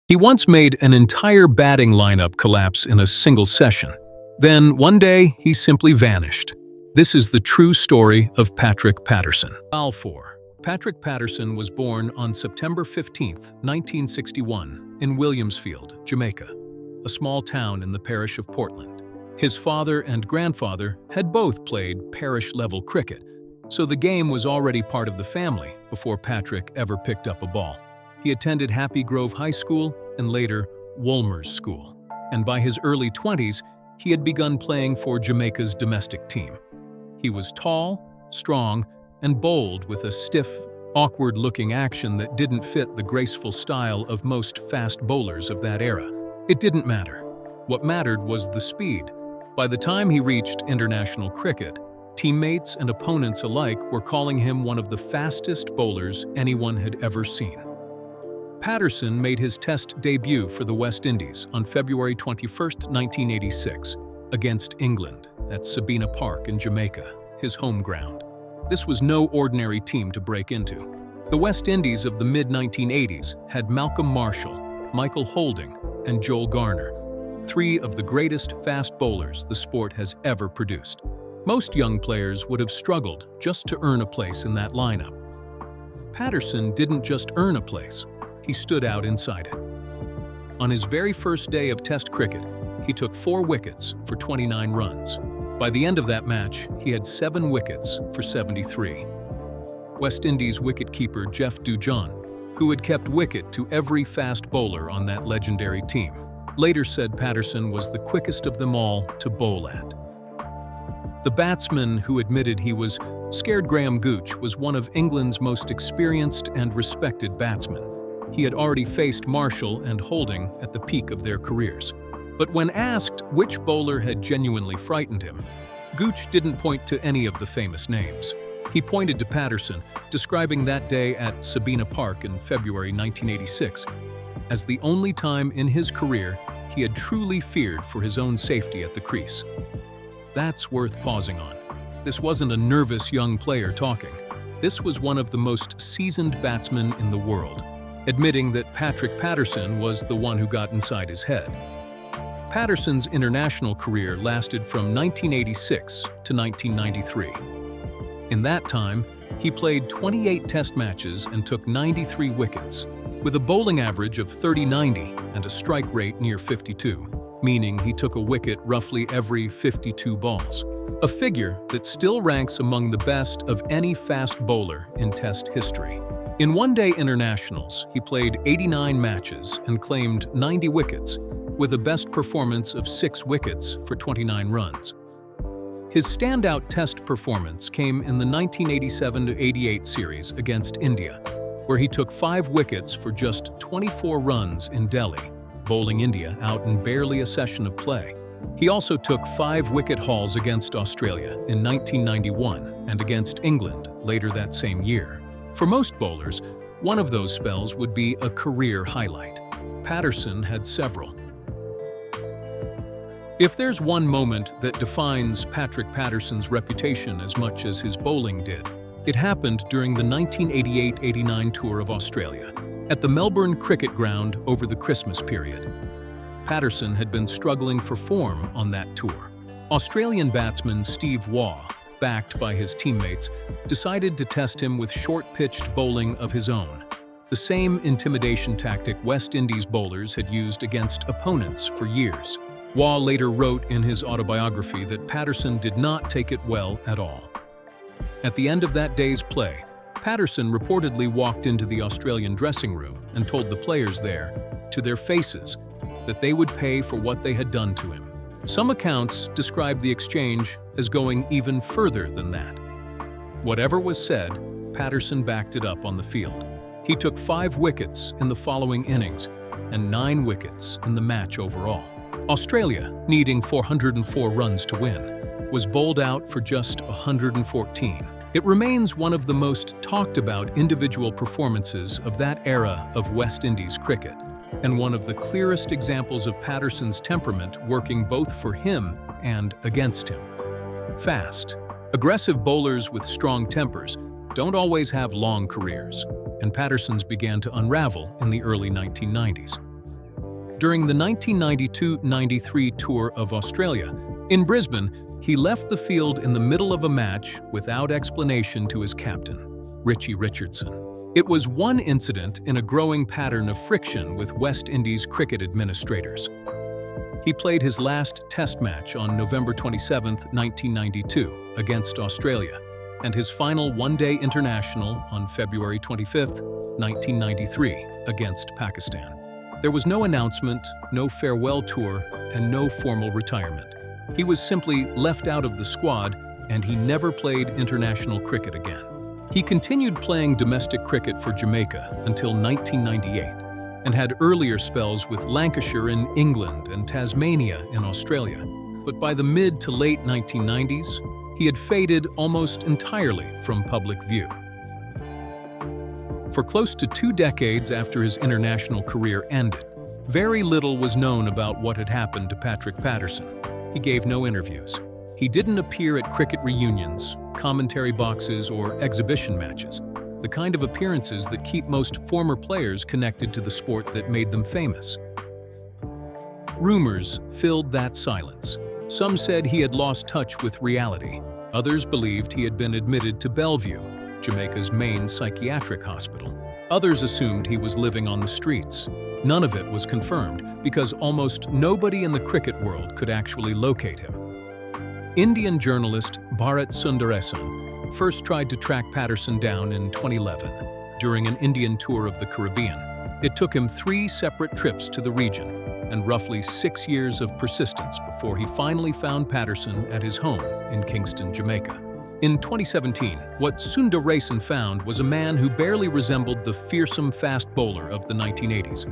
He once made an entire batting lineup collapse in a single session. Then, one day, he simply vanished. This is the true story of Patrick Patterson. Balfour. Patrick Patterson was born on September 15, 1961, in Williamsfield, Jamaica, a small town in the parish of Portland. His father and grandfather had both played parish-level cricket, so the game was already part of the family before Patrick ever picked up a ball. He attended Happy Grove High School and later Wolmer's School, and by his early 20s, he had begun playing for Jamaica's domestic team. He was tall, strong, and bold with a stiff, awkward-looking action that didn't fit the graceful style of most fast bowlers of that era. It didn't matter. What mattered was the speed. By the time he reached international cricket, teammates and opponents alike were calling him one of the fastest bowlers anyone had ever seen. Patterson made his Test debut for the West Indies on February 21, 1986, against England at Sabina Park in Jamaica, his home ground. This was no ordinary team to break into. The West Indies of the mid-1980s had Malcolm Marshall, Michael Holding, and Joel Garner, three of the greatest fast bowlers the sport has ever produced. Most young players would have struggled just to earn a place in that lineup. Patterson didn't just earn a place, he stood out inside it. On his very first day of Test cricket, he took 4 wickets for 29 runs. By the end of that match, he had 7 wickets for 73. West Indies wicketkeeper Jeff Dujon, who had kept wicket to every fast bowler on that legendary team, later said Patterson was the quickest of them all to bowl at. The batsman who admitted he was scared Graham Gooch was one of England's most experienced and respected batsmen. He had already faced Marshall and Holding at the peak of their careers. But when asked which bowler had genuinely frightened him, Gooch didn't point to any of the famous names. He pointed to Patterson, describing that day at Sabina Park in February 1986 as the only time in his career he had truly feared for his own safety at the crease. That's worth pausing on. This wasn't a nervous young player talking. This was one of the most seasoned batsmen in the world, admitting that Patrick Patterson was the one who got inside his head. Patterson's international career lasted from 1986 to 1993. In that time, he played 28 Test matches and took 93 wickets, with a bowling average of 30-90 and a strike rate near 52, meaning he took a wicket roughly every 52 balls, a figure that still ranks among the best of any fast bowler in Test history. In one-day internationals, he played 89 matches and claimed 90 wickets, with a best performance of 6 wickets for 29 runs. His standout Test performance came in the 1987-88 series against India, where he took 5 wickets for just 24 runs in Delhi, bowling India out in barely a session of play. He also took 5 wicket hauls against Australia in 1991 and against England later that same year. For most bowlers, one of those spells would be a career highlight. Patterson had several. If there's one moment that defines Patrick Patterson's reputation as much as his bowling did, it happened during the 1988-89 tour of Australia, at the Melbourne cricket ground over the Christmas period. Patterson had been struggling for form on that tour. Australian batsman Steve Waugh, backed by his teammates, decided to test him with short-pitched bowling of his own, the same intimidation tactic West Indies bowlers had used against opponents for years. Waugh later wrote in his autobiography that Patterson did not take it well at all. At the end of that day's play, Patterson reportedly walked into the Australian dressing room and told the players there, to their faces, that they would pay for what they had done to him. Some accounts describe the exchange as going even further than that. Whatever was said, Patterson backed it up on the field. He took 5 wickets in the following innings and 9 wickets in the match overall. Australia, needing 404 runs to win, was bowled out for just 114. It remains one of the most talked about individual performances of that era of West Indies cricket, and one of the clearest examples of Patterson's temperament working both for him and against him. Fast, aggressive bowlers with strong tempers don't always have long careers, and Patterson's began to unravel in the early 1990s. During the 1992-93 tour of Australia, in Brisbane, he left the field in the middle of a match without explanation to his captain, Richie Richardson. It was one incident in a growing pattern of friction with West Indies cricket administrators. He played his last Test match on November 27, 1992, against Australia, and his final one-day international on February 25, 1993, against Pakistan. There was no announcement, no farewell tour, and no formal retirement. He was simply left out of the squad, and he never played international cricket again. He continued playing domestic cricket for Jamaica until 1998, and had earlier spells with Lancashire in England and Tasmania in Australia. But by the mid to late 1990s, he had faded almost entirely from public view. For close to 2 decades after his international career ended, very little was known about what had happened to Patrick Patterson. He gave no interviews. He didn't appear at cricket reunions, commentary boxes, or exhibition matches, the kind of appearances that keep most former players connected to the sport that made them famous. Rumors filled that silence. Some said he had lost touch with reality. Others believed he had been admitted to Bellevue, Jamaica's main psychiatric hospital. Others assumed he was living on the streets. None of it was confirmed because almost nobody in the cricket world could actually locate him. Indian journalist Bharat Sundaresan first tried to track Patterson down in 2011 during an Indian tour of the Caribbean. It took him 3 separate trips to the region and roughly 6 years of persistence before he finally found Patterson at his home in Kingston, Jamaica. In 2017, what Sundaresan found was a man who barely resembled the fearsome fast bowler of the 1980s.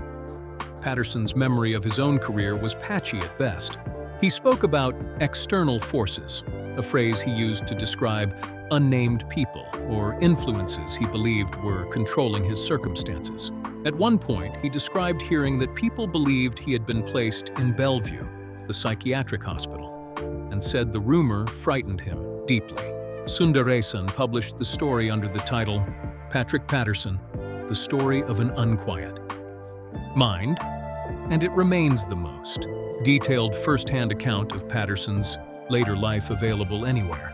Patterson's memory of his own career was patchy at best. He spoke about external forces, a phrase he used to describe unnamed people or influences he believed were controlling his circumstances. At one point, he described hearing that people believed he had been placed in Bellevue, the psychiatric hospital, and said the rumor frightened him deeply. Sundaresan published the story under the title Patrick Patterson, The Story of an Unquiet Mind, and it remains the most detailed first-hand account of Patterson's later life available anywhere.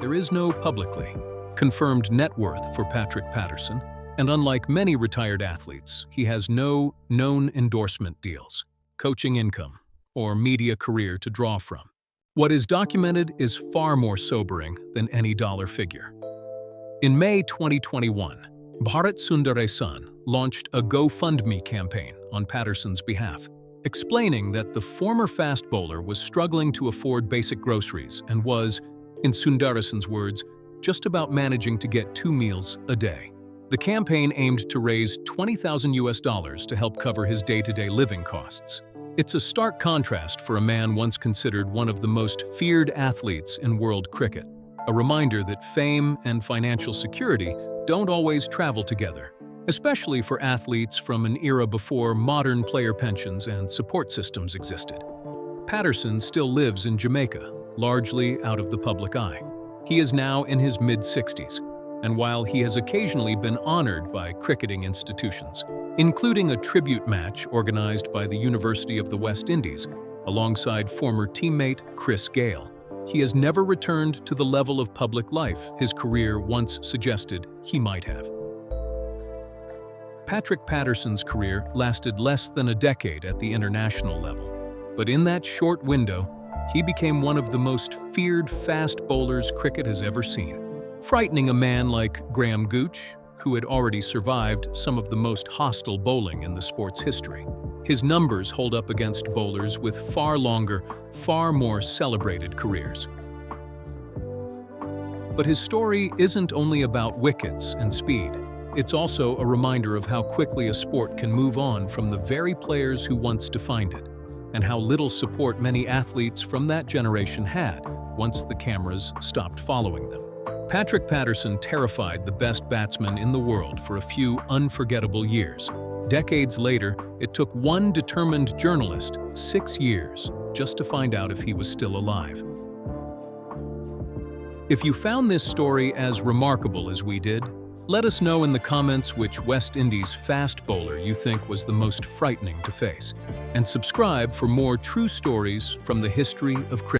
There is no publicly confirmed net worth for Patrick Patterson, and unlike many retired athletes, he has no known endorsement deals, coaching income, or media career to draw from. What is documented is far more sobering than any dollar figure. In May 2021, Bharat Sundaresan launched a GoFundMe campaign on Patterson's behalf, explaining that the former fast bowler was struggling to afford basic groceries and was, in Sundaresan's words, just about managing to get 2 meals a day. The campaign aimed to raise $20,000 to help cover his day-to-day living costs. It's a stark contrast for a man once considered one of the most feared athletes in world cricket, a reminder that fame and financial security don't always travel together, especially for athletes from an era before modern player pensions and support systems existed. Patterson still lives in Jamaica, largely out of the public eye. He is now in his mid-60s, and while he has occasionally been honored by cricketing institutions, including a tribute match organized by the University of the West Indies, alongside former teammate Chris Gayle, he has never returned to the level of public life his career once suggested he might have. Patrick Patterson's career lasted less than a decade at the international level, but in that short window, he became one of the most feared fast bowlers cricket has ever seen, frightening a man like Graham Gooch, who had already survived some of the most hostile bowling in the sport's history. His numbers hold up against bowlers with far longer, far more celebrated careers. But his story isn't only about wickets and speed. It's also a reminder of how quickly a sport can move on from the very players who once defined it, and how little support many athletes from that generation had once the cameras stopped following them. Patrick Patterson terrified the best batsmen in the world for a few unforgettable years. Decades later, it took one determined journalist 6 years just to find out if he was still alive. If you found this story as remarkable as we did, let us know in the comments which West Indies fast bowler you think was the most frightening to face. and subscribe for more true stories from the history of cricket.